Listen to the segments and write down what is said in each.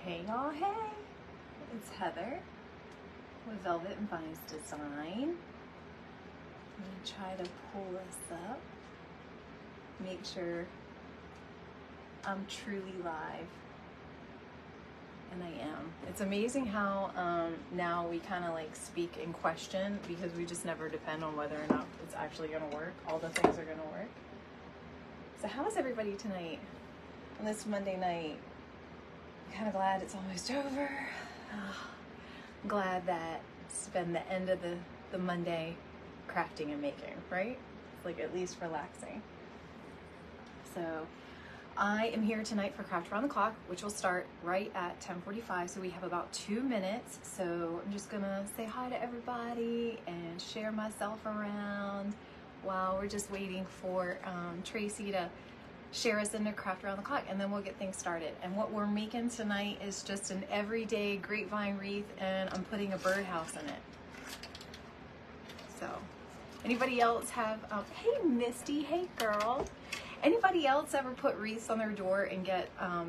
Hey y'all, hey! It's Heather with Velvet and Vines Design. I'm going to try to pull this up, make sure I'm truly live, and I am. It's amazing how now we kind of like speak in question because we just never depend on whether or not it's actually going to work. All the things are going to work. So how is everybody tonight on this Monday night? I'm kind of glad it's almost over. I'm glad that it's been the end of the Monday crafting and making, right? It's like at least relaxing. So I am here tonight for Craft Around the Clock, which will start right at 10:45. So we have about 2 minutes. So I'm just gonna say hi to everybody and share myself around while we're just waiting for Tracy to share us into Craft Around the Clock, and then we'll get things started. And what we're making tonight is just an everyday grapevine wreath, and I'm putting a birdhouse in it. So anybody else have, hey Misty, hey girl. Anybody else ever put wreaths on their door and get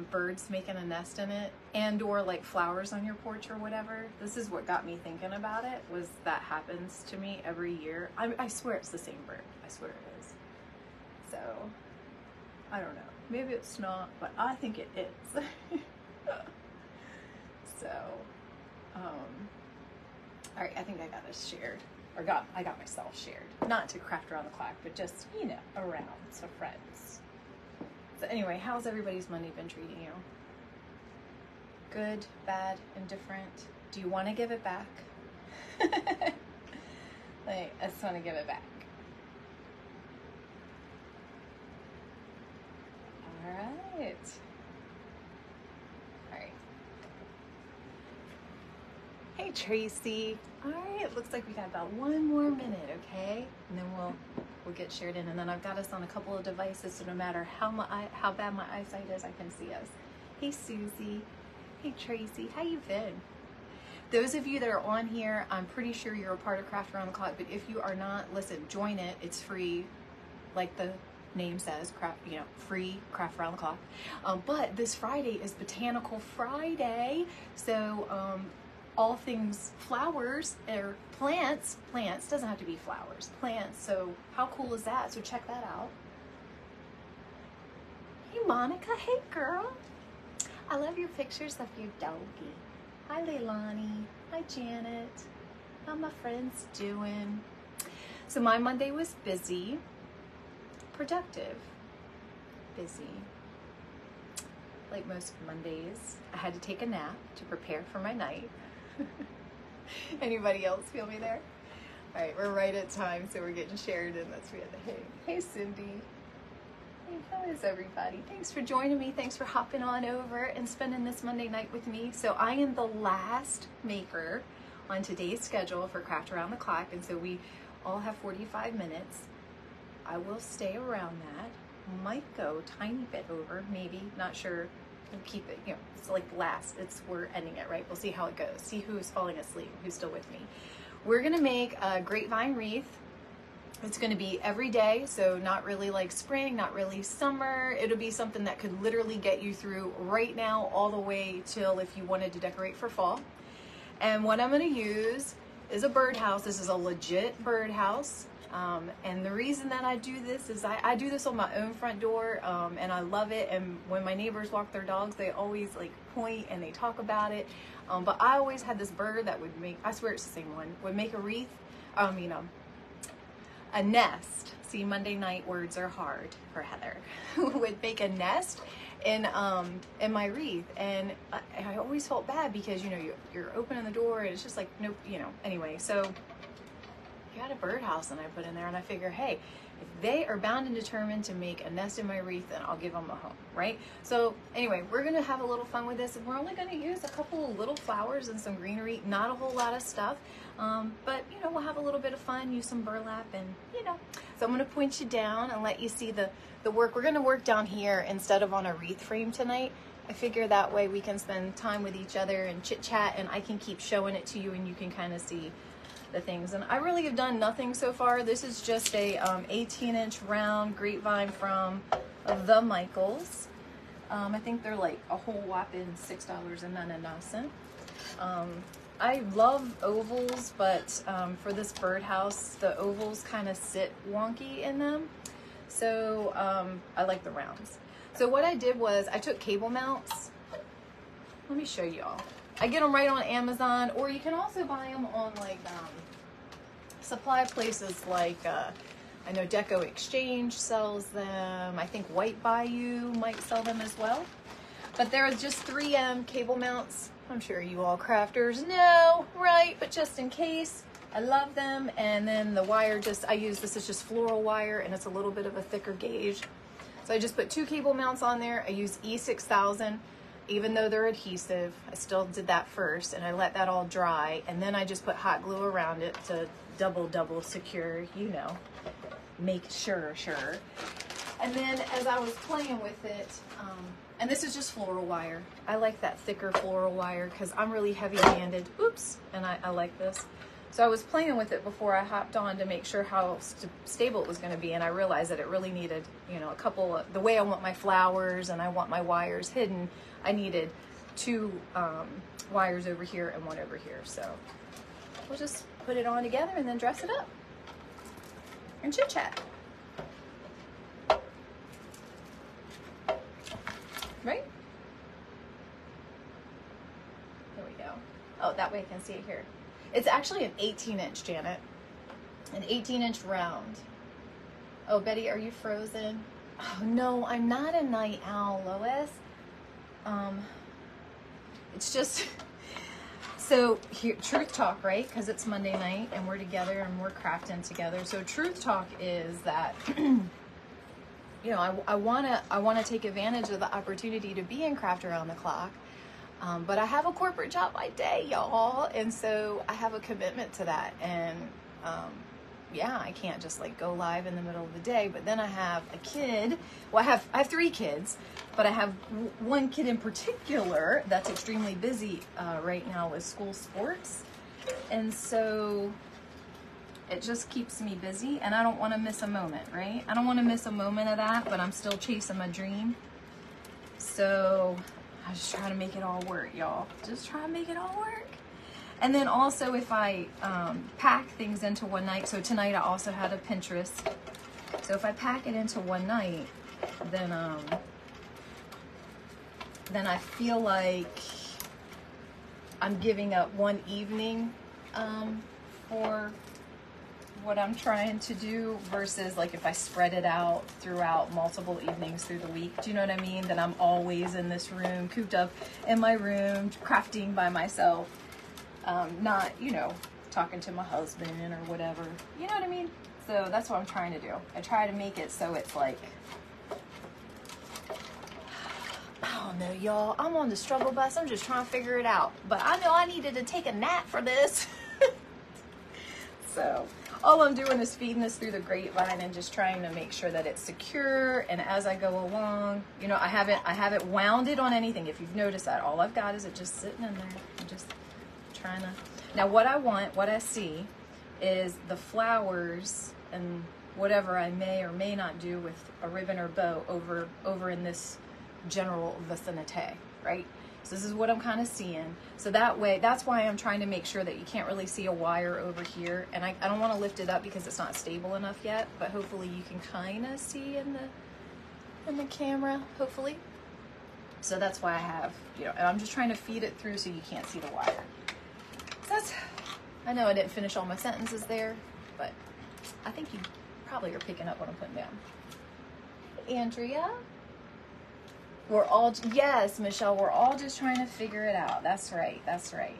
birds making a nest in it, and or like flowers on your porch or whatever? This is what got me thinking about it, was that happens to me every year. I swear it's the same bird. I swear it is. So I don't know. Maybe it's not, but I think it is. So, all right, I think I got us shared. Or I got myself shared. Not to Craft Around the Clock, but just, you know, around, so friends. So anyway, how's everybody's Monday been treating you? Good, bad, indifferent? Do you want to give it back? Like, I just want to give it back. All right. Hey Tracy. All right, it looks like we got about 1 more minute, okay? And then we'll get shared in. And then I've got us on a couple of devices, so no matter how bad my eyesight is, I can see us. Hey Susie. Hey Tracy. How you been? Those of you that are on here, I'm pretty sure you're a part of Craft Around the Clock. But if you are not, listen, join it. It's free, like the name says, free Craft Around the Clock. But this Friday is Botanical Friday, so all things flowers or plants doesn't have to be flowers, plants. So how cool is that? So check that out. Hey Monica, hey girl. I love your pictures of your doggy. Hi Leilani, hi Janet. How my friends doing? So my Monday was busy. Productive, busy. Like most Mondays, I had to take a nap to prepare for my night. Anybody else feel me there? All right, we're right at time, so we're getting shared, and that's we have the hey Cindy. Hey, how is everybody? Thanks for joining me. Thanks for hopping on over and spending this Monday night with me. So I am the last maker on today's schedule for Craft Around the Clock, and so we all have 45 minutes. I will stay around that. Might go a tiny bit over, maybe, not sure. We'll keep it, you know, it's like last, we're ending it, right? We'll see how it goes. See who's falling asleep, who's still with me. We're gonna make a grapevine wreath. It's gonna be every day, so not really like spring, not really summer. It'll be something that could literally get you through right now all the way till if you wanted to decorate for fall. And what I'm gonna use is a birdhouse. This is a legit birdhouse. And the reason that I do this is I do this on my own front door, and I love it. And when my neighbors walk their dogs, they always like point and they talk about it. But I always had this bird that would make, I swear it's the same one, would make a wreath, a nest. See, Monday night words are hard for Heather. Would make a nest in my wreath. And I always felt bad because, you know, you're opening the door and it's just like, nope, you know, anyway, so I got a birdhouse and I put in there, and I figure, hey, if they are bound and determined to make a nest in my wreath, then I'll give them a home, right? So anyway, we're gonna have a little fun with this, and we're only gonna use a couple of little flowers and some greenery, not a whole lot of stuff, but you know, we'll have a little bit of fun, use some burlap, and you know. So I'm gonna point you down and let you see the work. We're gonna work down here instead of on a wreath frame tonight. I figure that way we can spend time with each other and chit chat, and I can keep showing it to you and you can kind of see the things. And I really have done nothing so far. This is just a 18-inch round grapevine from the Michaels. I think they're like a whole whopping $6.99. I love ovals, but for this birdhouse, the ovals kind of sit wonky in them. So I like the rounds. So what I did was I took cable mounts. Let me show y'all. I get them right on Amazon, or you can also buy them on like supply places like I know Decor Exchange sells them. I think White Bayou might sell them as well. But there are just 3M cable mounts. I'm sure you all crafters know, right? But just in case, I love them. And then the wire, I use this is just floral wire, and it's a little bit of a thicker gauge. So I just put 2 cable mounts on there. I use E6000, even though they're adhesive. I still did that first, and I let that all dry. And then I just put hot glue around it to double secure, you know, make sure. And then as I was playing with it, and this is just floral wire. I like that thicker floral wire because I'm really heavy-handed. Oops, and I like this. So I was playing with it before I hopped on to make sure how stable it was going to be, and I realized that it really needed, you know, a couple of, the way I want my flowers and I want my wires hidden, I needed 2 wires over here and 1 over here. So we'll just put it on together and then dress it up and chit-chat. Right? There we go. Oh, that way I can see it here. It's actually an 18-inch, Janet. An 18-inch round. Oh, Betty, are you frozen? Oh, no, I'm not a night owl, Lois. It's just... So, here, truth talk, right? Because it's Monday night, and we're together, and we're crafting together. So, truth talk is that... You know, I wanna take advantage of the opportunity to be in craft around the clock, but I have a corporate job by day, y'all, and so I have a commitment to that. And yeah, I can't just like go live in the middle of the day. But then I have a kid. Well, I have 3 kids, but I have 1 kid in particular that's extremely busy right now with school sports, and so it just keeps me busy, and I don't want to miss a moment, right? I don't want to miss a moment of that, but I'm still chasing my dream. So I just try to make it all work, y'all. Just try to make it all work. And then also if I pack things into one night, so tonight I also had a Pinterest. So if I pack it into one night, then I feel like I'm giving up one evening for what I'm trying to do, versus like if I spread it out throughout multiple evenings through the week. Do you know what I mean? That I'm always in this room, cooped up in my room, crafting by myself, not, you know, talking to my husband or whatever. You know what I mean? So that's what I'm trying to do. I try to make it so it's like, I don't know, y'all. I'm on the struggle bus. I'm just trying to figure it out. But I know I needed to take a nap for this. So all I'm doing is feeding this through the grapevine and just trying to make sure that it's secure. And as I go along, you know, I haven't wound it on anything. If you've noticed that, all I've got is it just sitting in there. I'm just trying to. Now what I see is the flowers and whatever I may or may not do with a ribbon or bow over in this general vicinity, right? So this is what I'm kind of seeing. So that way, that's why I'm trying to make sure that you can't really see a wire over here. And I don't want to lift it up because it's not stable enough yet, but hopefully you can kind of see in the camera, hopefully. So that's why I have, you know, and I'm just trying to feed it through so you can't see the wire. So that's, I know I didn't finish all my sentences there, but I think you probably are picking up what I'm putting down. Andrea? We're all, yes, Michelle, we're all just trying to figure it out. That's right, that's right.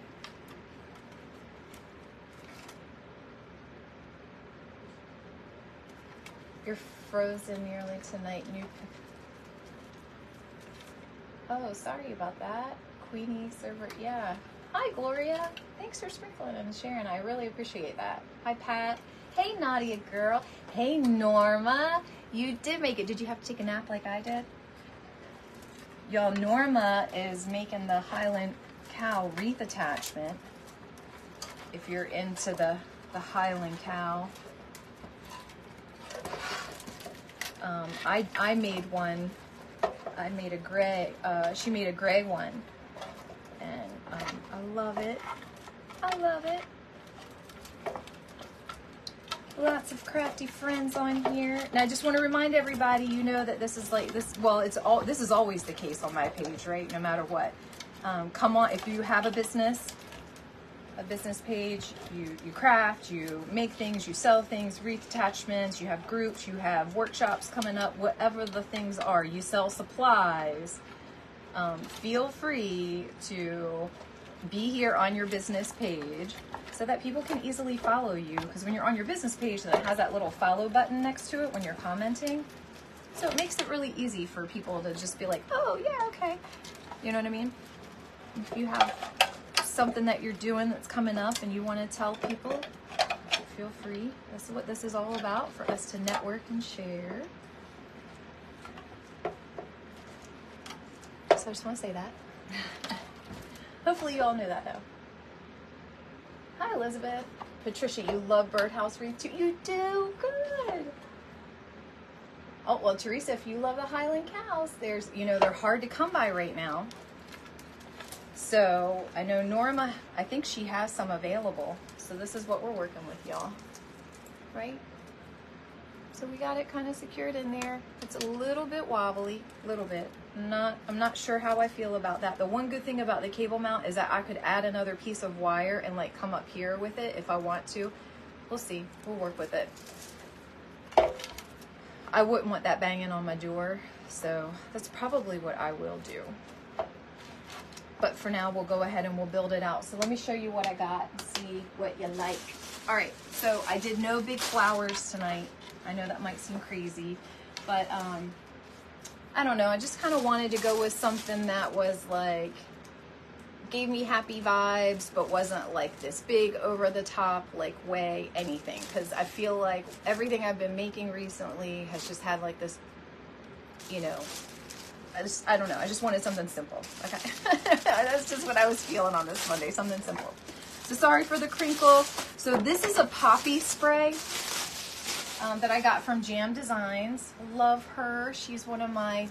You're frozen nearly tonight. Oh, sorry about that. Queenie server, yeah. Hi, Gloria. Thanks for sprinkling and sharing. I really appreciate that. Hi, Pat. Hey, Nadia girl. Hey, Norma. You did make it. Did you have to take a nap like I did? Y'all, Norma is making the Highland Cow wreath attachment. If you're into the Highland Cow. I made one I made a gray, she made a gray one, and I love it. I love it. Lots of crafty friends on here. And I just want to remind everybody, you know, that this is like this, well, this is always the case on my page, right? No matter what. Come on, if you have a business page, you craft, you make things, you sell things, wreath attachments, you have groups, you have workshops coming up, whatever the things are, you sell supplies, feel free to be here on your business page so that people can easily follow you, because when you're on your business page, then it has that little follow button next to it when you're commenting, so it makes it really easy for people to just be like, oh yeah, okay, you know what I mean? If you have something that you're doing that's coming up and you want to tell people, feel free. This is what this is all about, for us to network and share. So I just want to say that. Hopefully you all knew that though. Hi Elizabeth. Patricia, you love Birdhouse wreath too? You do? Good. Oh, well Teresa, if you love the Highland cows, there's, you know, they're hard to come by right now. So I know Norma, I think she has some available. So this is what we're working with, y'all. Right? So we got it kind of secured in there. It's a little bit wobbly, a little bit. I'm not sure how I feel about that. The one good thing about the cable mount is that I could add another piece of wire and like come up here with it if I want to. We'll see. We'll work with it. I wouldn't want that banging on my door, so that's probably what I will do. But for now, we'll go ahead and we'll build it out. So let me show you what I got and see what you like. All right, so I did no big flowers tonight. I know that might seem crazy, but I don't know. I just kind of wanted to go with something that was like, gave me happy vibes, but wasn't like this big over the top, like way anything. Because I feel like everything I've been making recently has just had like this, you know, I don't know. I just wanted something simple. Okay. That's just what I was feeling on this Monday. Something simple. So sorry for the crinkle. So this is a poppy spray that I got from Jam Designs. Love her. She's one of my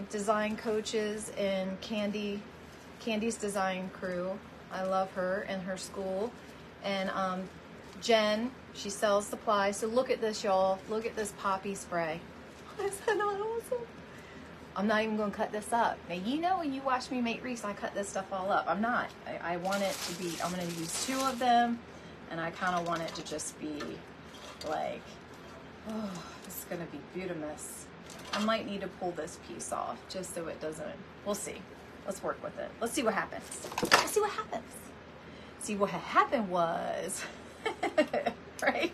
design coaches in Candy's design crew. I love her and her school. And Jen, she sells supplies. So look at this, y'all. Look at this poppy spray. Is that not awesome? I'm not even going to cut this up. Now, you know when you watch me make wreaths, I cut this stuff all up. I'm not. I want it to be, I'm going to use 2 of them, and I kind of want it to just be like, oh, this is going to be beautimous. I might need to pull this piece off just so it doesn't, we'll see. Let's work with it. Let's see what happens. Let's see what happens. See, what had happened was, right?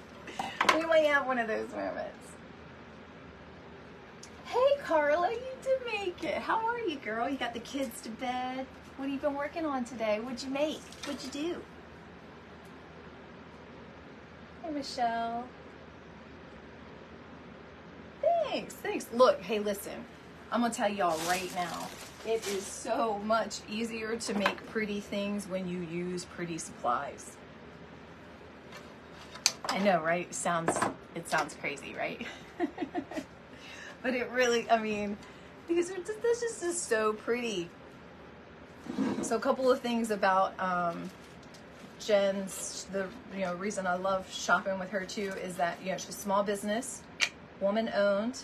We might have one of those moments. Hey Carla, you did make it. How are you, girl? You got the kids to bed. What have you been working on today? What'd you make? What'd you do? Hey Michelle. Thanks. Look, hey listen, I'm gonna tell y'all right now, it is so much easier to make pretty things when you use pretty supplies. I know, right? It sounds crazy, right? But it really, I mean, this is just so pretty. So a couple of things about Jen's, the reason I love shopping with her too is that, you know, she's a small business, woman owned,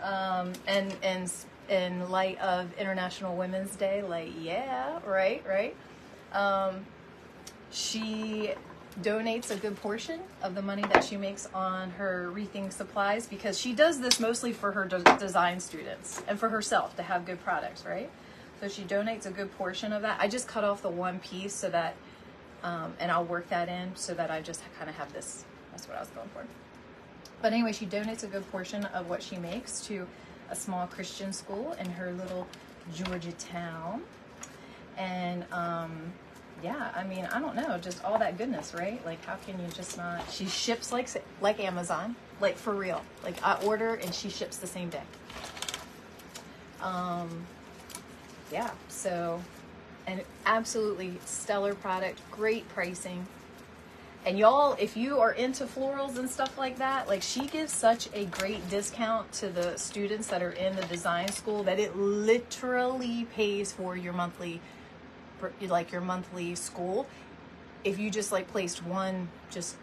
and in light of International Women's Day, like, yeah, right. She donates a good portion of the money that she makes on her wreathing supplies, because she does this mostly for her design students and for herself to have good products, right? So she donates a good portion of that. I just cut off the one piece so that, and I'll work that in so that I just kind of have this. That's what I was going for. But anyway, she donates a good portion of what she makes to a small Christian school in her little Georgia town. And yeah, I mean, I don't know, just all that goodness, right? Like, how can you just not? She ships like Amazon, like for real. Like, I order and she ships the same day. Yeah, so, and absolutely stellar product, great pricing. And y'all, if you are into florals and stuff like that, like she gives such a great discount to the students that are in the design school that it literally pays for your monthly, like your monthly school. If you just like placed one just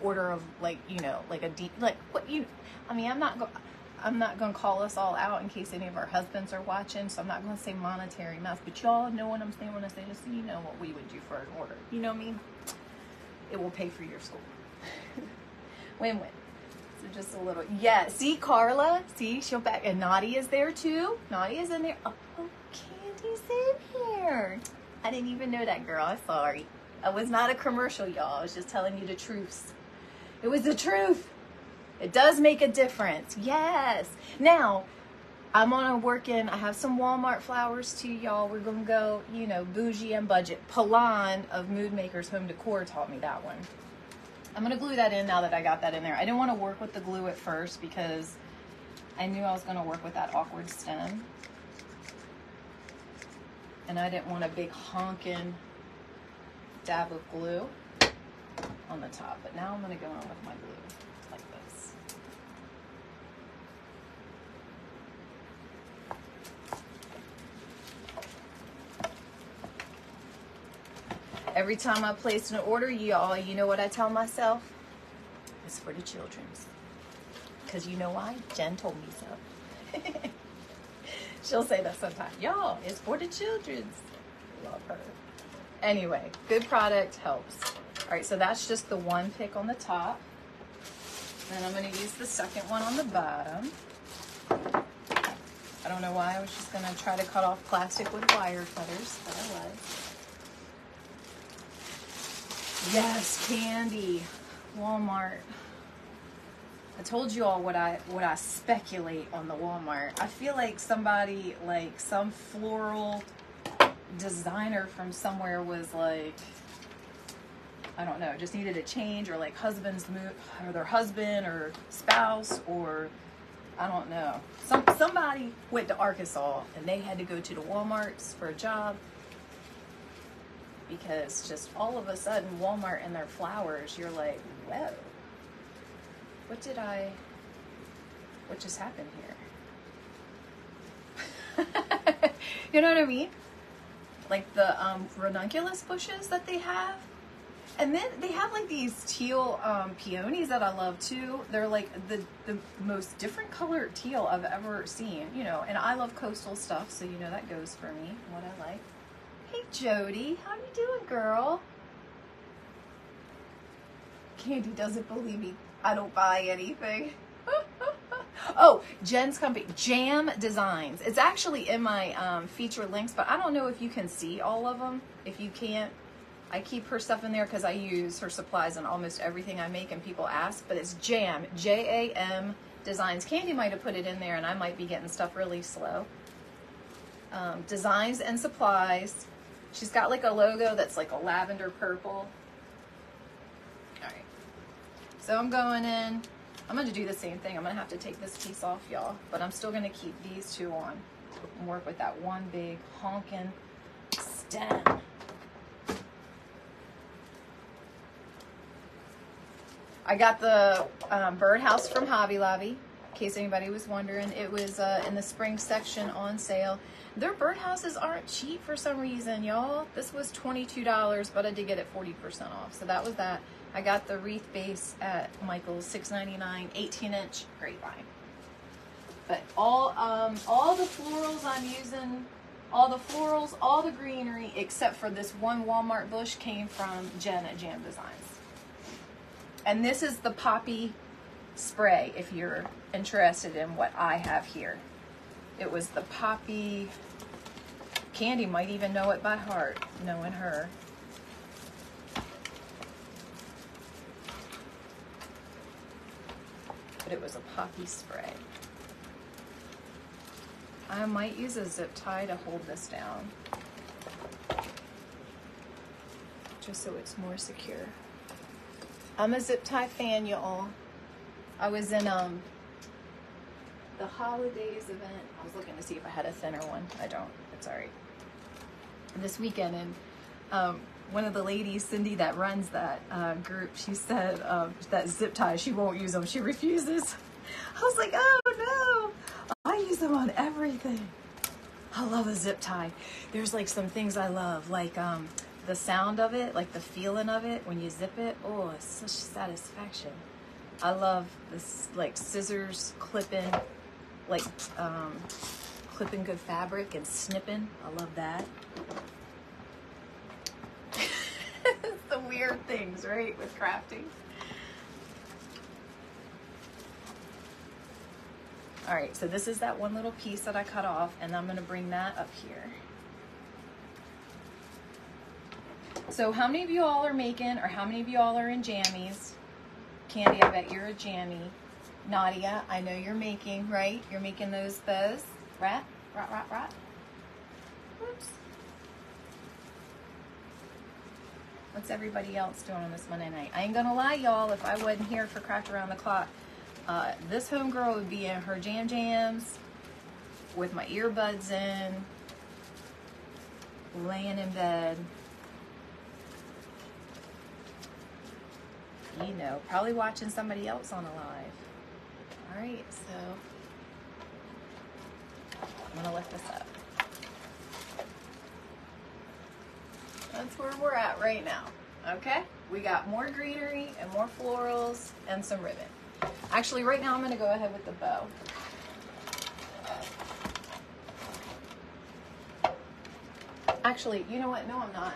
order of like, you know, like a deep, like what you, I mean, I'm not going to call us all out in case any of our husbands are watching, so I'm not going to say monetary amounts, but y'all know what I'm saying when I say this, so you know what we would do for an order. You know what I mean? It will pay for your school. Win-win. So just a little, yeah, see Carla, see, she'll back, and Naughty is there too. Naughty is in there. Oh, Candy's in here. I didn't even know that, girl. I'm sorry. I was not a commercial, y'all. I was just telling you the truth. It was the truth. It does make a difference. Yes. Now, I'm on a working, I have some Walmart flowers too, y'all. We're going to go, you know, bougie and budget. Palan of Mood Makers Home Decor taught me that one. I'm going to glue that in now that I got that in there. I didn't want to work with the glue at first because I knew I was going to work with that awkward stem. And I didn't want a big honking dab of glue on the top. But now I'm going to go in with my glue like this. Every time I place an order, y'all, you know what I tell myself? It's for the children's. Because you know why? Jen told me so. She'll say that sometimes. Y'all, it's for the children's. Love her. Anyway, good product helps. All right, so that's just the one pick on the top. Then I'm going to use the second one on the bottom. I don't know why. I was just going to try to cut off plastic with wire cutters, but I was. Yes, Candy, Walmart. I told you all what I speculate on the Walmart. I feel like somebody, like some floral designer from somewhere was like, I don't know, just needed a change, or like husband's move, or their husband or spouse, or I don't know. Somebody went to Arkansas and they had to go to the Walmarts for a job. Because just all of a sudden, Walmart and their flowers, you're like, whoa, what just happened here? You know what I mean? Like the ranunculus bushes that they have. And then they have like these teal peonies that I love too. They're like the most different colored teal I've ever seen, you know, and I love coastal stuff, so you know that goes for me, what I like. Hey Jody, how you doing, girl? Candy doesn't believe me. I don't buy anything. Oh, Jen's company, Jam Designs. It's actually in my feature links, but I don't know if you can see all of them. If you can't, I keep her stuff in there because I use her supplies in almost everything I make, and people ask, but it's Jam, J-A-M Designs. Candy might have put it in there, and I might be getting stuff really slow. Designs and supplies. She's got like a logo that's like a lavender purple. All right. So I'm going in. I'm going to do the same thing. I'm going to have to take this piece off, y'all. But I'm still going to keep these two on and work with that one big honking stem. I got the Birdhouse from Hobby Lobby, in case anybody was wondering. It was in the spring section on sale. Their birdhouses aren't cheap for some reason, y'all. This was $22, but I did get it 40% off. So that was that. I got the Wreath base at Michael's, $6.99, 18-inch Grapevine. But all the florals I'm using, all the greenery, except for this one Walmart bush, came from Jen at Jam Designs. And this is the poppy spray, if you're interested in what I have here. It was the poppy. Candy might even know it by heart, knowing her. But it was a poppy spray. I might use a zip tie to hold this down, just so it's more secure. I'm a zip tie fan, y'all. I was in the holidays event. I was looking to see if I had a thinner one. I don't. It's all right. This weekend, and one of the ladies, Cindy, that runs that group, she said that zip ties, she won't use them. She refuses. I was like, oh no, I use them on everything. I love a zip tie. There's like some things I love, like the sound of it, like the feeling of it when you zip it. Oh, it's such satisfaction. I love this, like scissors clipping, like clipping good fabric and snipping. I love that. It's the weird things, right, with crafting. All right, so this is that one little piece that I cut off, and I'm gonna bring that up here. So how many of you all are making, or how many of you all are in jammies? Candy, I bet you're a jammy. Nadia, I know you're making, right? You're making those bows. Rat. Whoops. What's everybody else doing on this Monday night? I ain't gonna lie, y'all, if I wasn't here for Craft Around the Clock, this homegirl would be in her jams with my earbuds in, laying in bed. You know, probably watching somebody else on a live. All right, so I'm gonna lift this up. That's where we're at right now, okay? We got more greenery and more florals and some ribbon. Actually, right now I'm gonna go ahead with the bow. Actually, you know what? No, I'm not.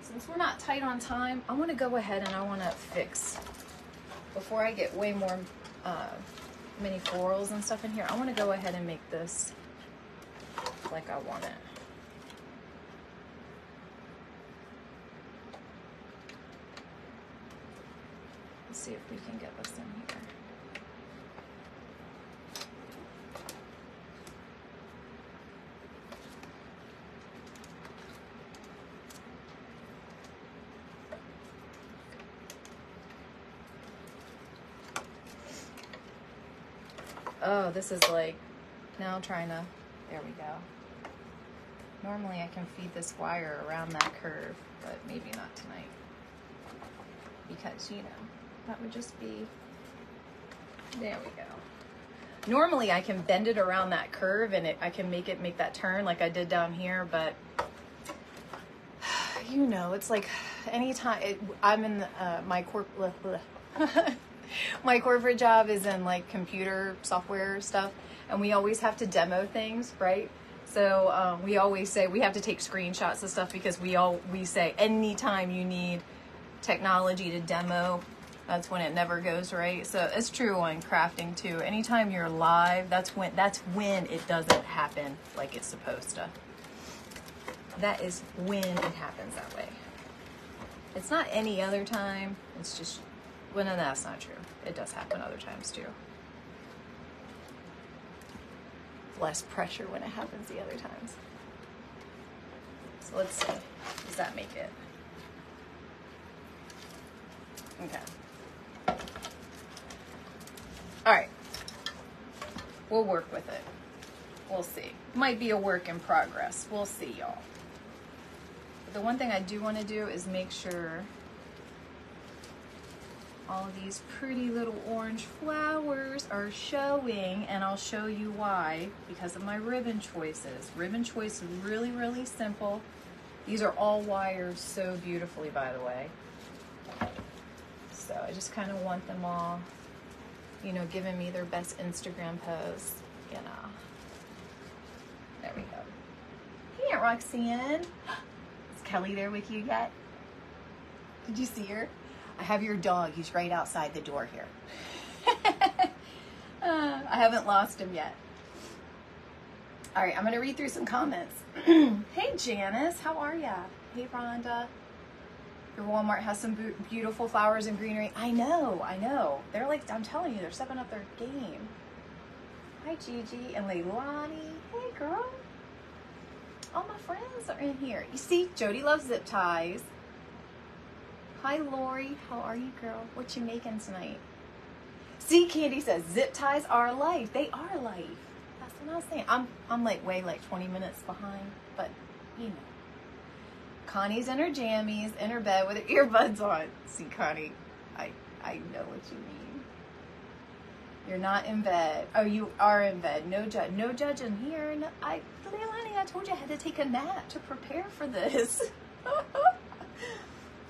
Since we're not tight on time, I want to go ahead and I want to fix, before I get way more mini florals and stuff in here, I want to go ahead and make this like I want it. Let's see if we can get this in here. Oh, this is like, now trying to, there we go. Normally I can feed this wire around that curve, but maybe not tonight. Because, you know, that would just be, there we go. Normally I can bend it around that curve and I can make that turn like I did down here, but you know, it's like anytime I'm in my corporate job is in like computer software stuff, and we always have to demo things, right? So we always say we have to take screenshots of stuff because we say anytime you need technology to demo, that's when it never goes right. So it's true on crafting too. Anytime you're live, that's when it doesn't happen like it's supposed to. That is when it happens that way. It's not any other time. It's just, well, no, that's not true. It does happen other times too. Less pressure when it happens the other times. So let's see. Does that make it? Okay. All right. We'll work with it. We'll see. Might be a work in progress. We'll see, y'all. The one thing I do want to do is make sure all of these pretty little orange flowers are showing, and I'll show you why, because of my ribbon choices. Ribbon choice is really, really simple. These are all wires so beautifully, by the way. So I just kind of want them all, you know, giving me their best Instagram pose, you know. There we go. Hey, Aunt Roxanne. Is Kelly there with you yet? Did you see her? I have your dog. He's right outside the door here. I haven't lost him yet. All right, I'm going to read through some comments. Hey, Janice. How are ya? Hey, Rhonda. Your Walmart has some beautiful flowers and greenery. I know. They're like, I'm telling you, they're stepping up their game. Hi, Gigi and Leilani. Hey, girl. All my friends are in here. You see, Jody loves zip ties. Hi, Lori. How are you, girl? What you making tonight? See, Candy says, zip ties are life. They are life. That's what I was saying. I'm like way like 20 minutes behind, but you know, Connie's in her jammies, in her bed with her earbuds on. See, Connie, I know what you mean. You're not in bed. Oh, you are in bed. No judging here. No, little honey, I told you I had to take a nap to prepare for this.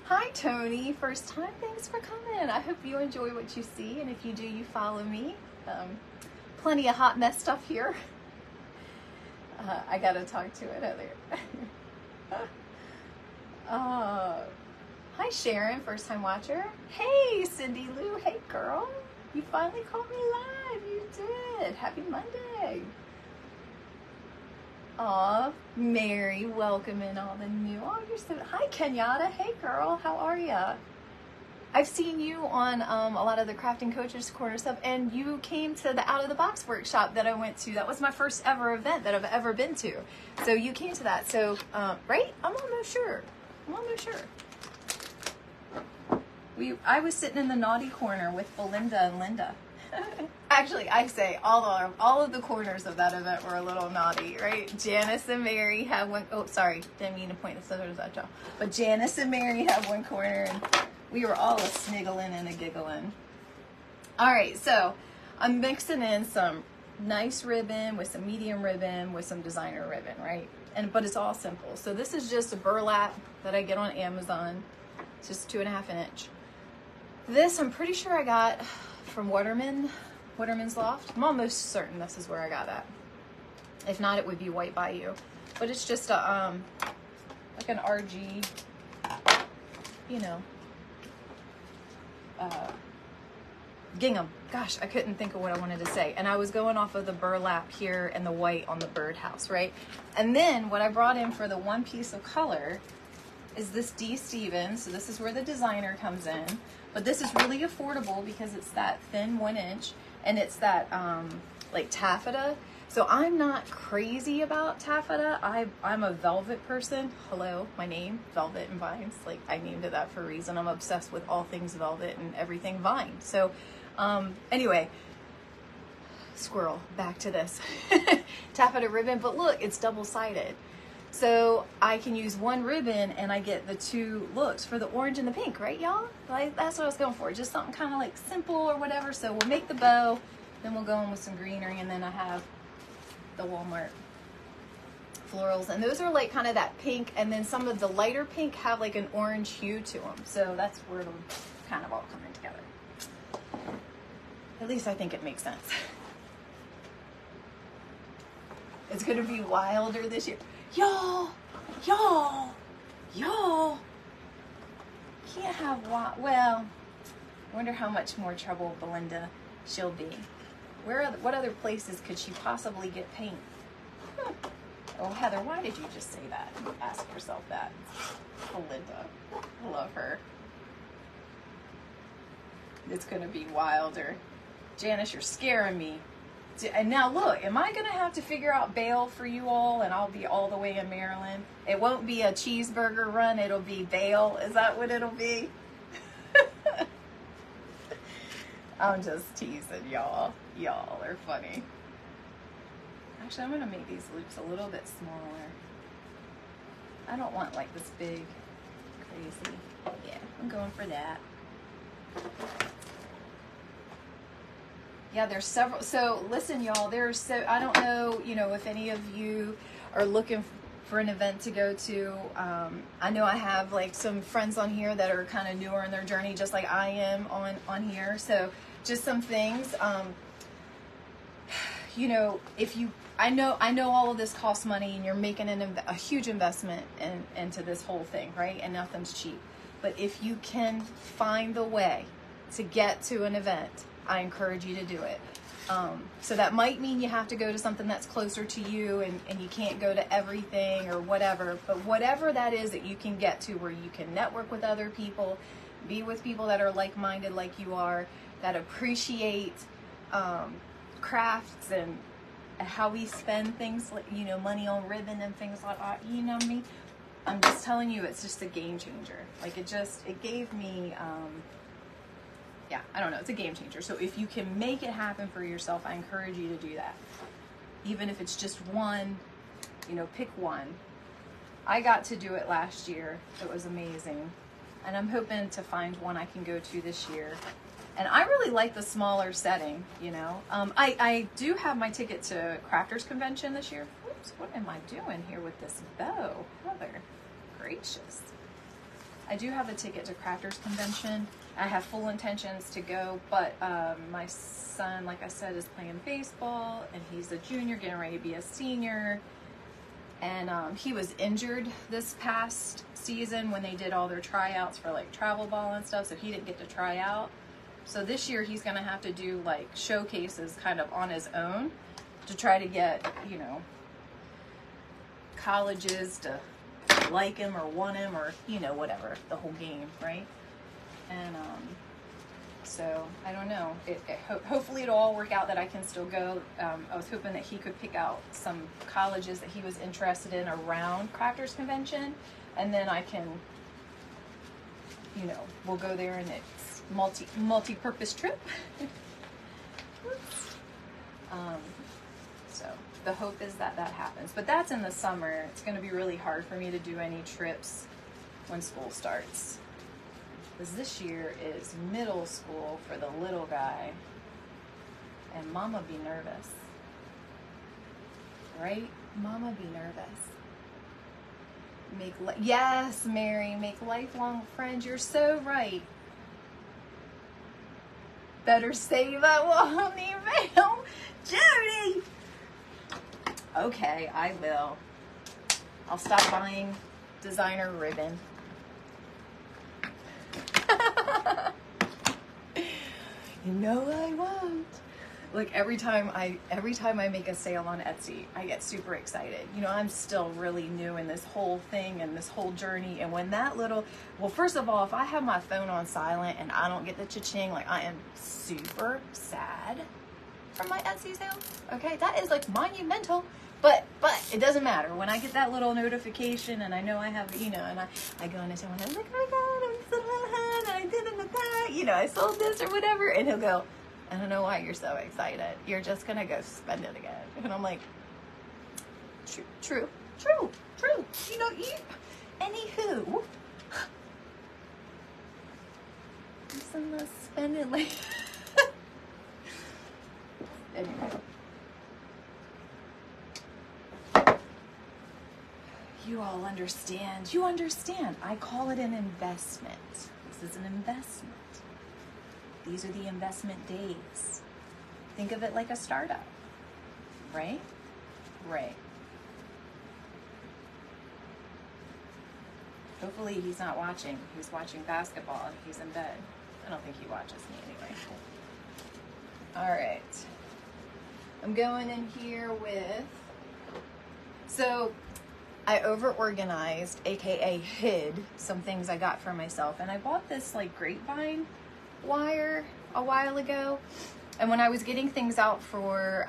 Hi, Tony. First time. Thanks for coming. I hope you enjoy what you see, and if you do, you follow me. Plenty of hot mess stuff here. I gotta talk to it earlier. Hi, Sharon. First time watcher. Hey, Cindy Lou. Hey, girl. You finally called me live. You did. Happy Monday. Aw, Mary, welcoming all the new. Oh, you're so. Hi, Kenyatta. Hey, girl. How are ya? I've seen you on a lot of the Crafting Coaches Corner stuff, and you came to the Out of the Box workshop that I went to. That was my first ever event that I've ever been to. So you came to that. So, right? I'm almost sure. I was sitting in the naughty corner with Belinda and Linda. Actually, I say all of the corners of that event were a little naughty, right? Janice and Mary have one. Oh, sorry, didn't mean to point the scissors at y'all. But Janice and Mary have one corner, and we were all a sniggling and a giggling. All right, so I'm mixing in some nice ribbon with some medium ribbon with some designer ribbon, right? But it's all simple. So this is just a burlap that I get on Amazon. It's just 2.5 inch. This I'm pretty sure I got from Waterman's Loft. I'm almost certain this is where I got that. If not, it would be White Bayou. But it's just a like an RG, you know, gingham. Gosh, I couldn't think of what I wanted to say. And I was going off of the burlap here and the white on the Birdhouse, right? And then what I brought in for the one piece of color is this D. Stevens. So this is where the designer comes in. But this is really affordable because it's that thin 1 inch and it's that like taffeta. So I'm not crazy about taffeta. I'm a velvet person. Hello, my name, Velvet and Vines. Like, I named it that for a reason. I'm obsessed with all things velvet and everything vine. So anyway, squirrel, back to this. Taffeta ribbon, but look, it's double-sided. So I can use one ribbon and I get the two looks for the orange and the pink, right, y'all? Like, that's what I was going for. Just something kind of like simple or whatever. So we'll make the bow, then we'll go in with some greenery, and then I have the Walmart florals. And those are like kind of that pink, and then some of the lighter pink have like an orange hue to them. So that's where it'll kind of all coming together. At least I think it makes sense. It's going to be wilder this year. Y'all can't have well, I wonder how much more trouble Belinda she'll be. What other places could she possibly get paint? Oh, Heather, why did you just say that? Ask yourself that. Belinda, I love her. It's gonna be wilder. Janice, you're scaring me. And now look, am I going to have to figure out bail for you all, and I'll be all the way in Maryland? It won't be a cheeseburger run, it'll be bail. Is that what it'll be? I'm just teasing y'all. Y'all are funny. Actually, I'm going to make these loops a little bit smaller. I don't want like this big, crazy. Yeah, I'm going for that. Yeah, there's several. So listen, y'all, I don't know, you know, if any of you are looking for an event to go to. I know I have like some friends on here that are kind of newer in their journey, just like I am on here. So just some things, you know, I know all of this costs money, and you're making a huge investment into this whole thing, right? And nothing's cheap. But if you can find the way to get to an event, I encourage you to do it. So that might mean you have to go to something that's closer to you, and you can't go to everything or whatever, but whatever that is that you can get to, where you can network with other people, be with people that are like-minded like you are, that appreciate crafts and how we spend things, like, you know, money on ribbon and things like that, you know me. I'm just telling you, it's just a game changer. Like, it gave me, yeah, I don't know, it's a game changer. So if you can make it happen for yourself, I encourage you to do that. Even if it's just one, you know, pick one I got to do it last year. It was amazing. And I'm hoping to find one I can go to this year. And I really like the smaller setting, you know. I do have my ticket to Crafters Convention this year. Oops, what am I doing here with this bow? Mother gracious. I do have a ticket to Crafters Convention. I have full intentions to go, but my son, like I said, is playing baseball, and he's a junior, getting ready to be a senior. And he was injured this past season when they did all their tryouts for like travel ball and stuff, so he didn't get to try out. So this year he's gonna have to do like showcases kind of on his own to try to get, you know, colleges to like him or want him, or, you know, whatever, the whole game, right? And so I don't know. Hopefully it'll all work out that I can still go. I was hoping that he could pick out some colleges that he was interested in around Crafters Convention, and then I can, you know, we'll go there and it's multi-purpose trip. So the hope is that that happens, but that's in the summer. It's going to be really hard for me to do any trips when school starts, because this year is middle school for the little guy, and mama be nervous, right? Mama be nervous. Yes, Mary, make lifelong friends. You're so right. Better save up on email. Judy! Okay, I will. I'll stop buying designer ribbon. You know I won't. Like every time I make a sale on Etsy, I get super excited. You know, I'm still really new in this whole thing and this whole journey. And when that little, well, first of all, if I have my phone on silent and I don't get the cha-ching, like I am super sad from my Etsy sale. Okay, that is like monumental. But it doesn't matter. When I get that little notification and I know I have, you know, and I go into someone, I'm like, oh my God, I'm so glad I did it, you know, I sold this or whatever. And he'll go, I don't know why you're so excited. You're just going to go spend it again. And I'm like, true. You know, anywho, let's spend it later. Anyway. You all understand. You understand. I call it an investment. This is an investment. These are the investment days. Think of it like a startup, right? Right. Hopefully he's not watching. He's watching basketball and he's in bed. I don't think he watches me anyway. All right. I'm going in here with, so I over-organized, aka hid, some things I got for myself. And I bought this like grapevine wire a while ago. And when I was getting things out for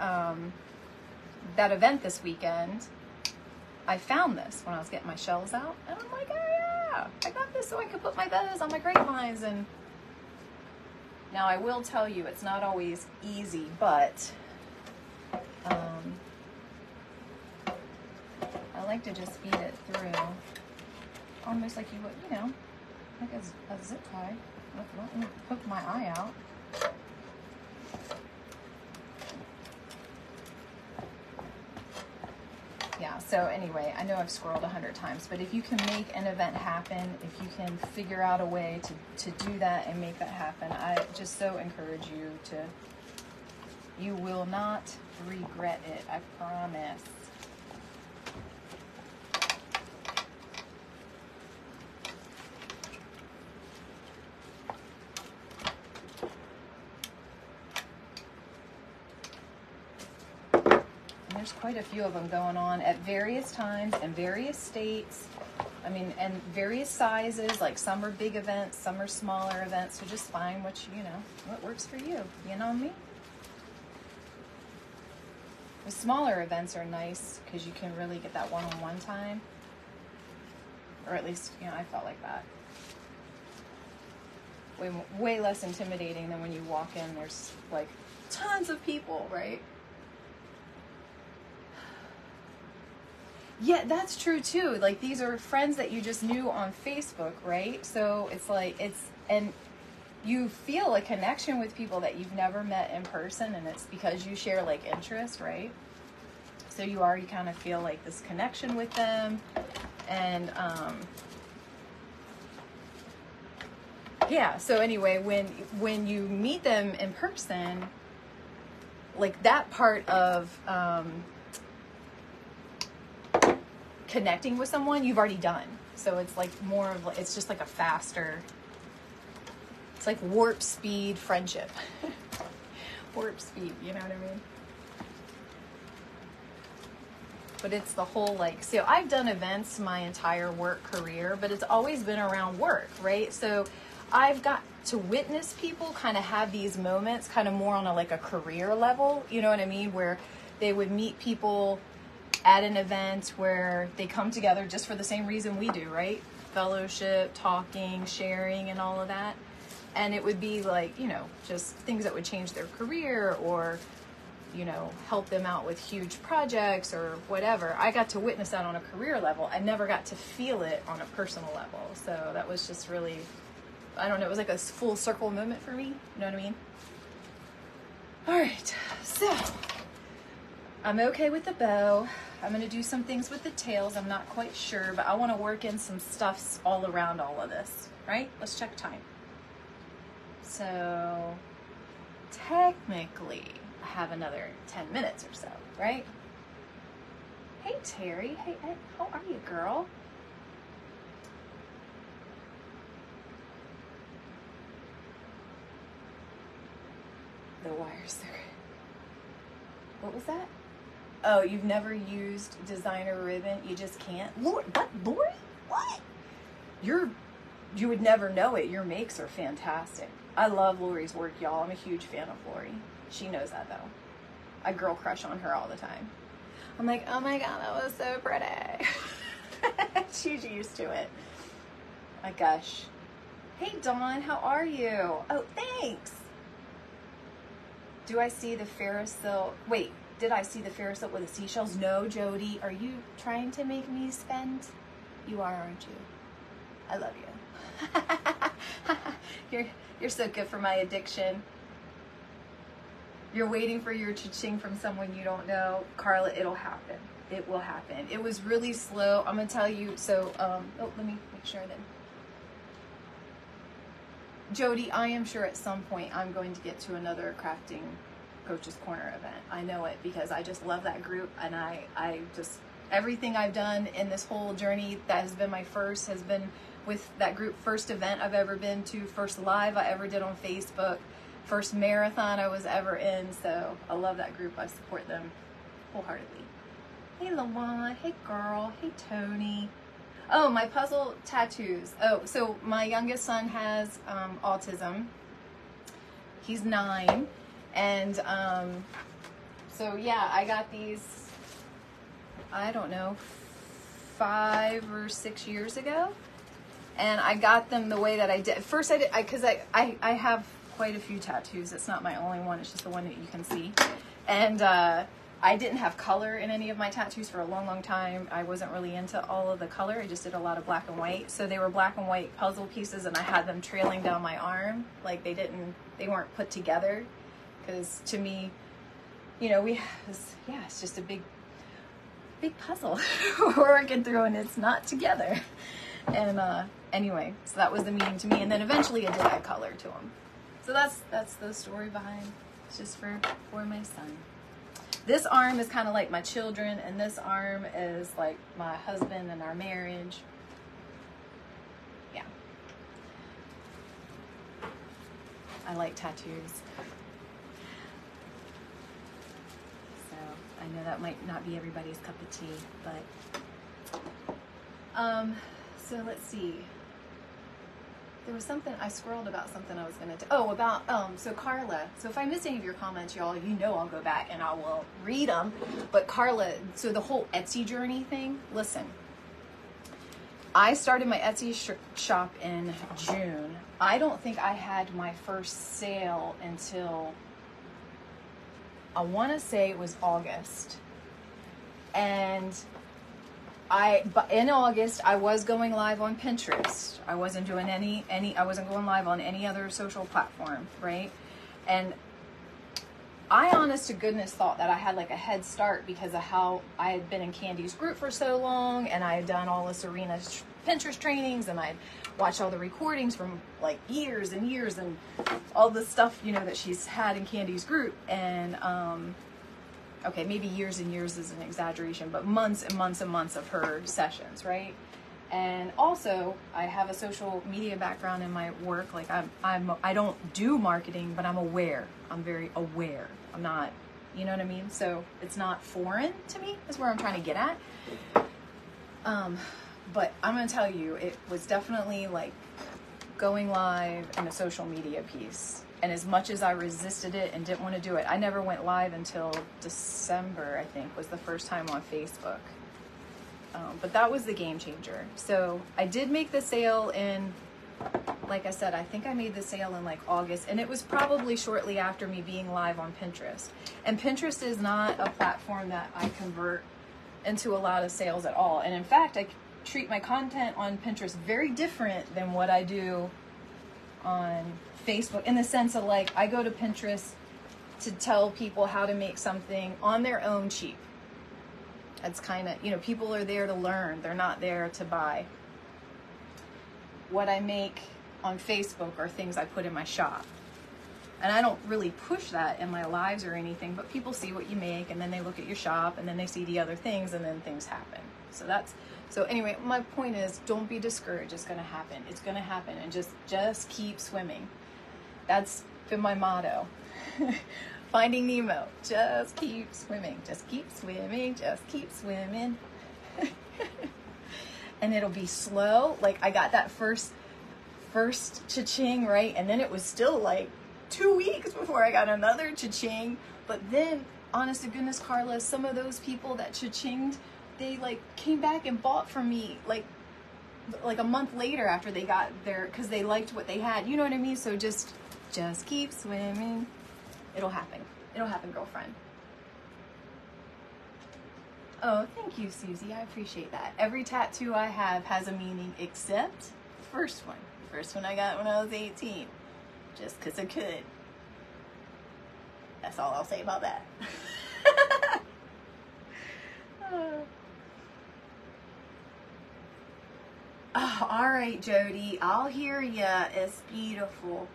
that event this weekend, I found this when I was getting my shells out. And I'm like, oh yeah, I got this so I could put my bows on my grapevines. And now I will tell you, it's not always easy, but I like to just feed it through, almost like you would, you know, like a zip tie. Let me poke my eye out. Yeah, so anyway, I know I've scrolled 100 times, but if you can make an event happen, if you can figure out a way to do that and make that happen, I just so encourage you to, you will not regret it, I promise. There's quite a few of them going on at various times and various states. I mean, and various sizes, like some are big events, some are smaller events. So just find what what works for you. You know me? The smaller events are nice because you can really get that one-on-one time. Or at least, I felt like that. Way less intimidating than when you walk in, there's like tons of people, right? Yeah, that's true too. Like these are friends that you just knew on Facebook, right? So it's like and you feel a connection with people that you've never met in person, and it's because you share like interest, right? So you already kind of feel like this connection with them, and yeah. So anyway, when you meet them in person, like that part of connecting with someone you've already done. So it's like more of like, it's just like a faster, it's like warp speed friendship. Warp speed, you know what I mean? But it's the whole like, so I've done events my entire work career, but it's always been around work, right? So I've got to witness people kind of have these moments kind of more on a like a career level, you know what I mean? Where they would meet people at an event where they come together just for the same reason we do, right? Fellowship, talking, sharing, and all of that. And it would be like, you know, just things that would change their career or, you know, help them out with huge projects or whatever. I got to witness that on a career level. I never got to feel it on a personal level. So that was just really, I don't know, it was like a full circle moment for me. You know what I mean? All right, so I'm okay with the bow. I'm going to do some things with the tails. I'm not quite sure, but I want to work in some stuffs all around all of this, right? Let's check time. So technically I have another 10 minutes or so, right? Hey, Terry. Hey, how are you, girl? The wires there. What was that? Oh, you've never used designer ribbon? You just can't? Lori, what? Lori? What? You would never know it. Your makes are fantastic. I love Lori's work, y'all. I'm a huge fan of Lori. She knows that, though. I girl crush on her all the time. I'm like, oh my God, that was so pretty. She's used to it. My gosh. Hey, Dawn, how are you? Oh, thanks. Do I see the Ferris silk? Wait, did I see the Ferris silk with the seashells? No, Jody. Are you trying to make me spend? You are, aren't you? I love you. You're so good for my addiction. You're waiting for your cha-ching from someone you don't know. Carla, it'll happen. It will happen. It was really slow. I'm going to tell you. So, oh, let me make sure then. Jody, I am sure at some point I'm going to get to another Crafting Coach's Corner event. I know it because I just love that group, and I just, everything I've done in this whole journey that has been my first has been with that group. First event I've ever been to, first live I ever did on Facebook, first marathon I was ever in. So I love that group. I support them wholeheartedly. Hey, Lawan. Hey, girl. Hey, Tony. Oh, my puzzle tattoos. Oh, so my youngest son has autism. He's 9. And so, yeah, I got these, I don't know, 5 or 6 years ago. And I got them the way that I did. First, I did, because I have quite a few tattoos. It's not my only one. It's just the one that you can see. And I didn't have color in any of my tattoos for a long, long time. I wasn't really into all of the color. I just did a lot of black and white. So they were black and white puzzle pieces, and I had them trailing down my arm. Like they weren't put together. Because to me, you know, it's just a big puzzle we're working through, and it's not together. And anyway, so that was the meaning to me. And then eventually I did add color to them. So that's the story behind. It's just for my son. This arm is kind of like my children, and this arm is like my husband and our marriage. Yeah. I like tattoos. So I know that might not be everybody's cup of tea, but so let's see. There was something, I scrolled about something I was going to do. Oh, about, so Carla. So if I miss any of your comments, y'all, you know I'll go back and I will read them. But Carla, so the whole Etsy journey thing, listen. I started my Etsy shop in June. I don't think I had my first sale until, I want to say it was August. And But in August, I was going live on Pinterest. I wasn't doing I wasn't going live on any other social platform, right? And I, honest to goodness, thought that I had like a head start because of how I had been in Candy's group for so long, and I had done all of Serena's Pinterest trainings, and I'd watched all the recordings from like years and years, and all the stuff, you know, that she's had in Candy's group. And okay, maybe years and years is an exaggeration, but months and months and months of her sessions, right? And also, I have a social media background in my work. Like I don't do marketing, but I'm aware. I'm very aware. I'm not, you know what I mean? So it's not foreign to me, is where I'm trying to get at. But I'm gonna tell you, it was definitely like going live and a social media piece. And as much as I resisted it and didn't want to do it, I never went live until December, I think, was the first time on Facebook. But that was the game changer. So I did make the sale in, like I said, I think I made the sale in like August, and it was probably shortly after me being live on Pinterest. And Pinterest is not a platform that I convert into a lot of sales at all. And in fact, I treat my content on Pinterest very different than what I do on Facebook, in the sense of like, I go to Pinterest to tell people how to make something on their own cheap. It's kind of, you know, people are there to learn. They're not there to buy. What I make on Facebook are things I put in my shop. And I don't really push that in my lives or anything, but people see what you make, and then they look at your shop, and then they see the other things, and then things happen. So anyway, my point is, don't be discouraged. It's going to happen. It's going to happen. And just keep swimming. That's been my motto. Finding Nemo. Just keep swimming. Just keep swimming. Just keep swimming. And it'll be slow. Like, I got that first cha-ching, right? And then it was still like 2 weeks before I got another cha-ching. But then, honest to goodness, Carla, some of those people that cha-chinged, they like came back and bought from me like a month later after they got there, because they liked what they had. You know what I mean? So just keep swimming. It'll happen. It'll happen, girlfriend. Oh, thank you, Susie. I appreciate that. Every tattoo I have has a meaning except the first one. The first one I got when I was 18. Just because I could. That's all I'll say about that. Oh, all right, Jody. I'll hear ya. It's beautiful.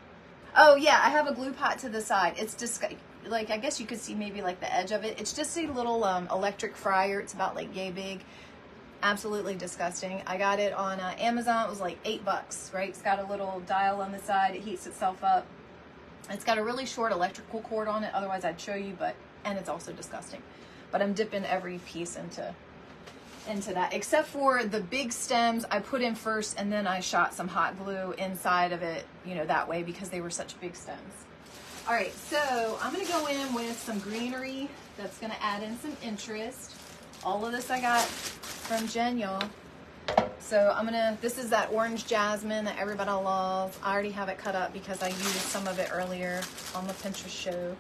Oh, yeah, I have a glue pot to the side. It's just, like, I guess you could see maybe, like, the edge of it. It's just a little electric fryer. It's about, like, yay big. Absolutely disgusting. I got it on Amazon. It was, like, $8, right? It's got a little dial on the side. It heats itself up. It's got a really short electrical cord on it. Otherwise, I'd show you, and it's also disgusting. But I'm dipping every piece into that, except for the big stems I put in first, and then I shot some hot glue inside of it, you know, that way, because they were such big stems. All right, so I'm gonna go in with some greenery that's gonna add in some interest. All of this I got from Jen, y'all. So this is that orange jasmine that everybody loves. I already have it cut up because I used some of it earlier on the Pinterest show.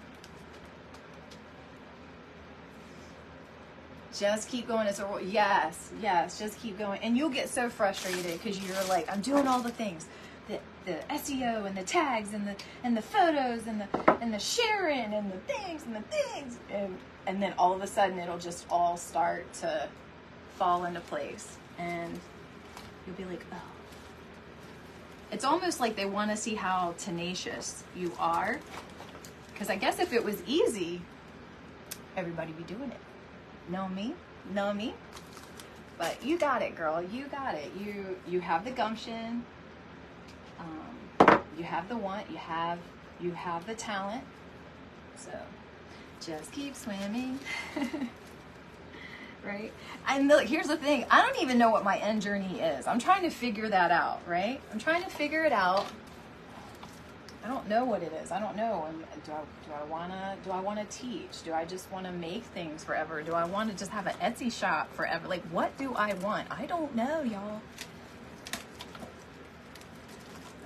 Just keep going. Yes, just keep going. And you'll get so frustrated because you're like, I'm doing all the things. The SEO and the tags and the photos and the sharing and the things. And then all of a sudden it'll just all start to fall into place. And you'll be like, oh. It's almost like they want to see how tenacious you are. Because I guess if it was easy, everybody be doing it. Know me? But you got it, girl. You got it. You have the gumption. You have the want. You have the talent. So just keep swimming. Right? And look, here's the thing. I don't even know what my end journey is. I'm trying to figure that out, right? I'm trying to figure it out. I don't know what it is. I don't know. Do I wanna teach? Do I just wanna make things forever? Do I wanna just have an Etsy shop forever? Like, what do I want? I don't know, y'all.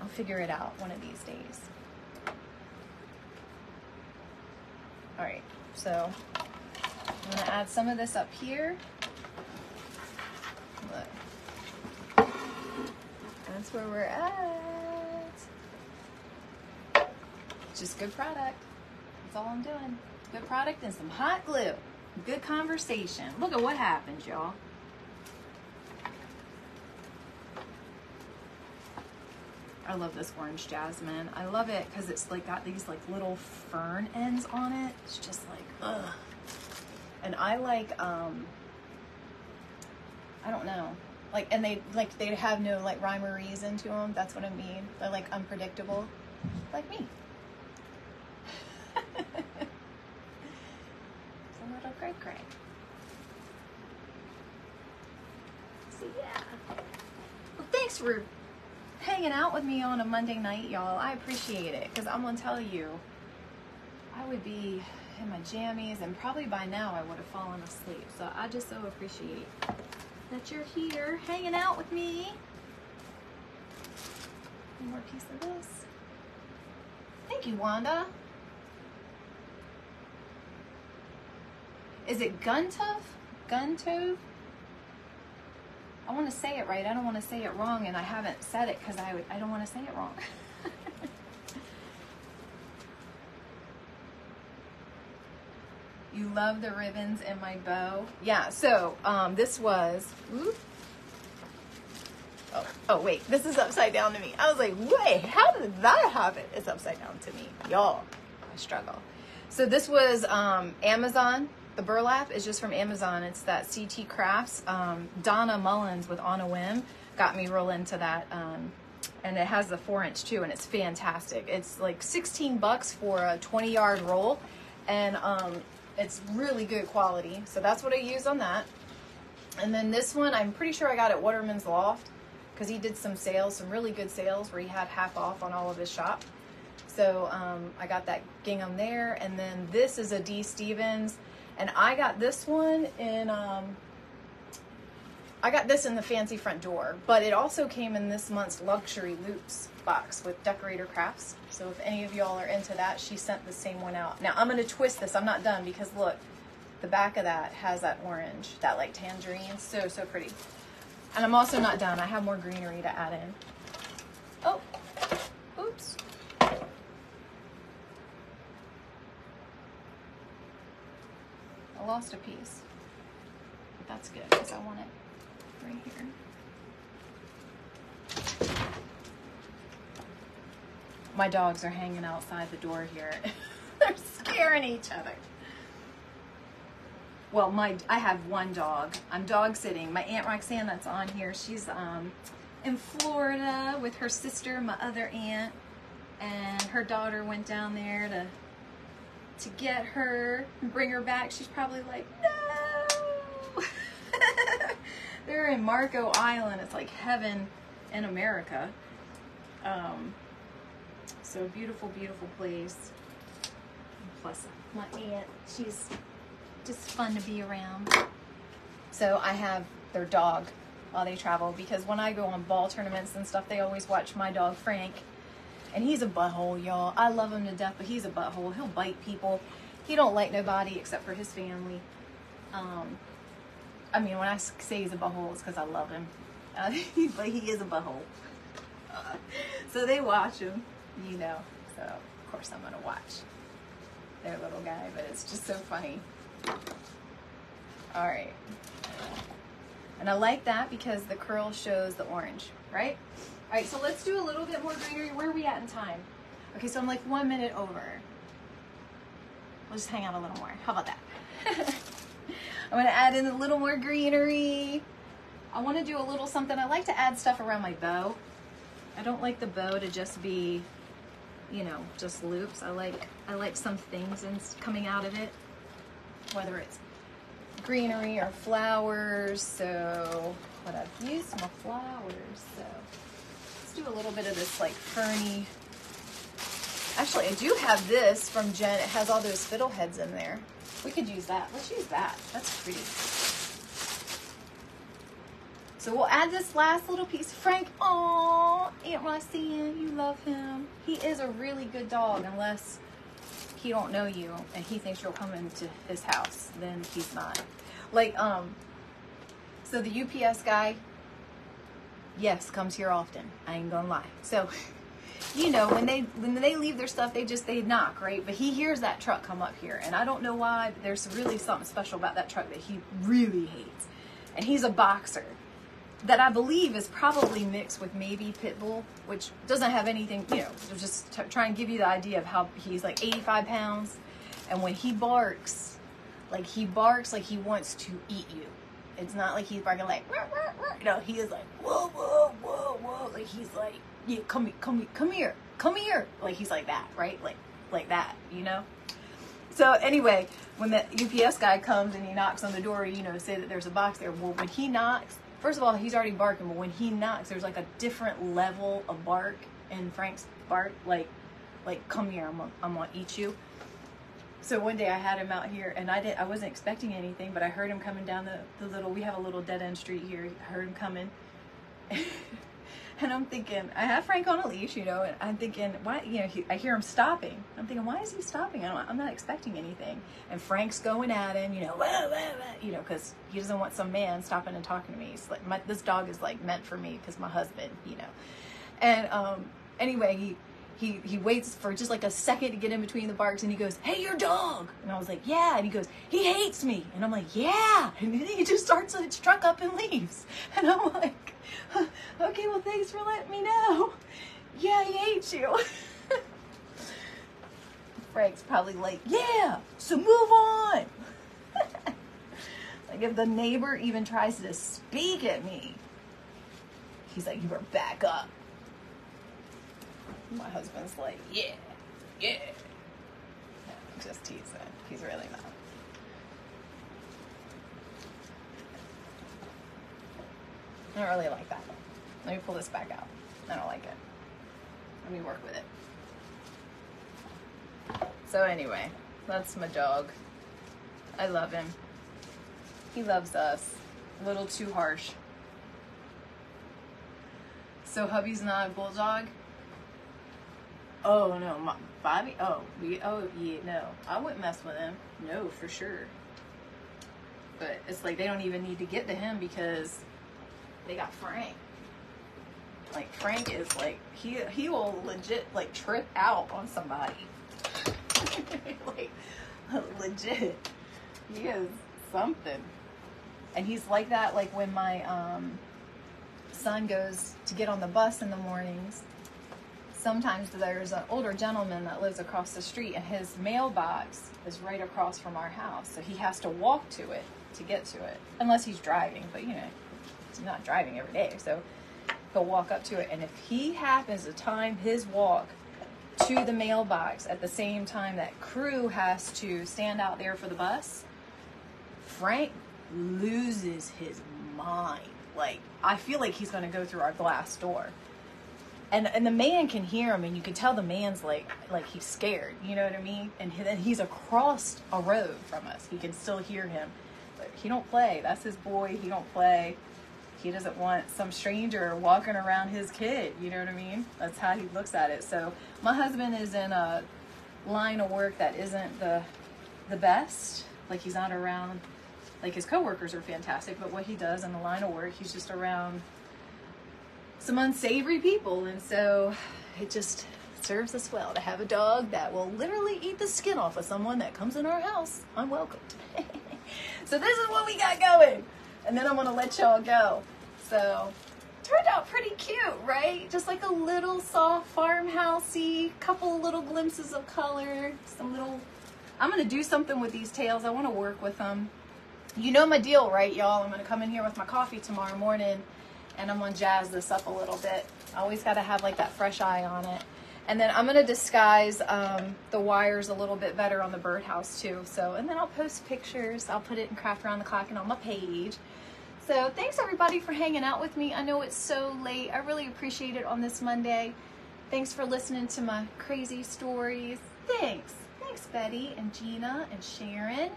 I'll figure it out one of these days. All right, so I'm gonna add some of this up here. That's where we're at. Just good product. That's all I'm doing. Good product and some hot glue. Good conversation. Look at what happens, y'all. I love this orange jasmine. I love it because it's like got these like little fern ends on it. It's just like, ugh. And I like, I don't know. Like, and they have no like rhyme or reason to them. That's what I mean. They're like unpredictable, like me. It's a little cray cray. So yeah. Well, thanks for hanging out with me on a Monday night, y'all. I appreciate it, because I'm gonna tell you, I would be in my jammies and probably by now I would have fallen asleep. So I just so appreciate that you're here hanging out with me. One more piece of this. Thank you, Wanda. Is it Guntov? Guntov? I want to say it right. I don't want to say it wrong, and I haven't said it because I don't want to say it wrong. You love the ribbons in my bow? Yeah, so this was, whoop. Oh wait, this is upside down to me. I was like, wait, how did that happen? It's upside down to me. Y'all, I struggle. So this was Amazon. The burlap is just from Amazon. It's that CT Crafts. Donna Mullins with On a Whim got me real into that. And it has the 4-inch too, and it's fantastic. It's like 16 bucks for a 20-yard roll. And it's really good quality. So that's what I used on that. And then this one, I'm pretty sure I got at Waterman's Loft, because he did some sales, some really good sales where he had half off on all of his shop. So I got that gingham there. And then this is a D. Stevens. And I got this one in, I got this in the fancy front door, but it also came in this month's luxury loops box with Decorator Crafts. So if any of y'all are into that, she sent the same one out. Now I'm going to twist this. I'm not done, because look, the back of that has that orange, that like tangerine. So, so pretty. And I'm also not done. I have more greenery to add in. Oh, oops. I lost a piece, but that's good because I want it right here. My dogs are hanging outside the door here. They're scaring each other. Well, I have one dog. I'm dog sitting. My Aunt Roxanne that's on here, she's in Florida with her sister, my other aunt, and her daughter went down there to get her and bring her back. She's probably like, no. They're in Marco Island. It's like heaven in America. So beautiful, beautiful place. Plus my aunt, she's just fun to be around. So I have their dog while they travel, because when I go on ball tournaments and stuff, they always watch my dog Frank. And he's a butthole, y'all. I love him to death, but he's a butthole. He'll bite people. He don't like nobody except for his family. I mean, when I say he's a butthole, it's because I love him. But he is a butthole. So they watch him, you know. So, of course, I'm going to watch their little guy, but it's just so funny. All right. And I like that because the curl shows the orange, right? All right, so let's do a little bit more greenery. Where are we at in time? Okay, so I'm like 1 minute over. We'll just hang out a little more. How about that? I'm gonna add in a little more greenery. I wanna do a little something. I like to add stuff around my bow. I don't like the bow to just be, you know, just loops. I like some things coming out of it, whether it's greenery or flowers. So what I've used my flowers, so do a little bit of this like ferny. Actually, I do have this from Jen. It has all those fiddleheads in there. We could use that. Let's use that. That's pretty. So we'll add this last little piece. Frank, oh, Aunt Roxanne, you love him. He is a really good dog, unless he don't know you and he thinks you'll come into his house. Then he's not. Like, so the UPS guy, yes, comes here often. I ain't gonna lie. So, you know, when they leave their stuff, they knock, right? But he hears that truck come up here, and I don't know why, but there's really something special about that truck that he really hates. And he's a boxer that I believe is probably mixed with maybe pit bull, which doesn't have anything, you know, just try and give you the idea of how he's like 85 pounds. And when he barks like he wants to eat you. It's not like he's barking like, rah, rah, rah. No, he is like, whoa, whoa, whoa, whoa. Like he's like, yeah, come here. Like he's like that, right? Like that, you know? So anyway, when the UPS guy comes and he knocks on the door, you know, say that there's a box there. Well, when he knocks, first of all, he's already barking, but when he knocks, there's like a different level of bark in Frank's bark, like come here, I'm gonna eat you. So one day I had him out here, and I wasn't expecting anything, but I heard him coming down the little, we have a little dead end street here. I heard him coming. And I'm thinking, I have Frank on a leash, you know, and I'm thinking, why, you know, I hear him stopping. I'm thinking, why is he stopping? I'm not expecting anything. And Frank's going at him, you know, wah, wah, wah, you know, because he doesn't want some man stopping and talking to me. It's like, this dog is like meant for me because my husband, you know. And anyway, he waits for just like a second to get in between the barks, and he goes, hey, your dog. And I was like, yeah. And he goes, he hates me. And I'm like, yeah. And then he just starts his truck up and leaves. And I'm like, okay, well, thanks for letting me know. Yeah, he hates you. Frank's probably like, yeah, so move on. Like if the neighbor even tries to speak at me, he's like, you better back up. My husband's like, yeah. No, I'm just teasing. He's really not. I don't really like that. Let me pull this back out. I don't like it. Let me work with it. So anyway, that's my dog. I love him. He loves us. A little too harsh. So hubby's not a bulldog? Oh no, Bobby. Oh yeah, no. I wouldn't mess with him. No, for sure. But it's like they don't even need to get to him because they got Frank. Like Frank is like he will legit like trip out on somebody. Like legit. He is something. And he's like that like when my son goes to get on the bus in the mornings. Sometimes there's an older gentleman that lives across the street, and his mailbox is right across from our house. So he has to walk to it to get to it, unless he's driving. But, you know, he's not driving every day. So he'll walk up to it. And if he happens to time his walk to the mailbox at the same time that crew has to stand out there for the bus, Frank loses his mind. Like, I feel like he's going to go through our glass door. And the man can hear him, and you can tell the man's like he's scared, you know what I mean? And then he's across a road from us. He can still hear him, but he don't play. That's his boy. He don't play. He doesn't want some stranger walking around his kid, you know what I mean? That's how he looks at it. So my husband is in a line of work that isn't the best. Like he's not around, like his coworkers are fantastic, but what he does in the line of work, he's just around some unsavory people, and so it just serves us well to have a dog that will literally eat the skin off of someone that comes in our house unwelcomed. So this is what we got going, and then I'm gonna let y'all go. So turned out pretty cute, right? Just like a little soft farmhousey, couple little glimpses of color, some little. I'm gonna do something with these tails. I want to work with them. You know my deal, right, y'all? I'm gonna come in here with my coffee tomorrow morning, and I'm gonna jazz this up a little bit. I always gotta have like that fresh eye on it. And then I'm gonna disguise the wires a little bit better on the birdhouse too. So, and then I'll post pictures. I'll put it in Craft Around the Clock and on my page. So thanks everybody for hanging out with me. I know it's so late. I really appreciate it on this Monday. Thanks for listening to my crazy stories. Thanks Betty and Gina and Sharon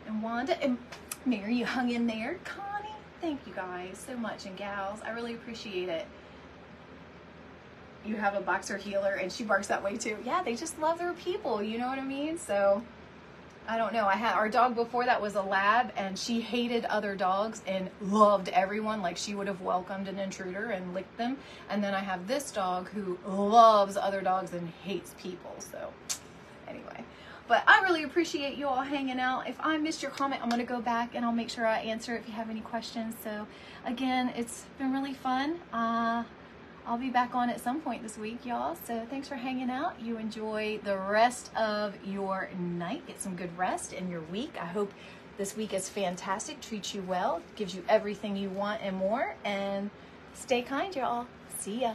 and Wanda and Mary, you hung in there. Connie. Thank you guys so much, and gals, I really appreciate it. You have a boxer healer, and she barks that way too. Yeah, they just love their people, you know what I mean? So I don't know. I had our dog before that was a lab, and she hated other dogs and loved everyone. Like, she would have welcomed an intruder and licked them. And then I have this dog who loves other dogs and hates people. So anyway, but I really appreciate you all hanging out. If I missed your comment, I'm going to go back and I'll make sure I answer if you have any questions. So again, it's been really fun. I'll be back on at some point this week, y'all. So thanks for hanging out. You enjoy the rest of your night. Get some good rest in your week. I hope this week is fantastic, treats you well, gives you everything you want and more. And stay kind, y'all. See ya.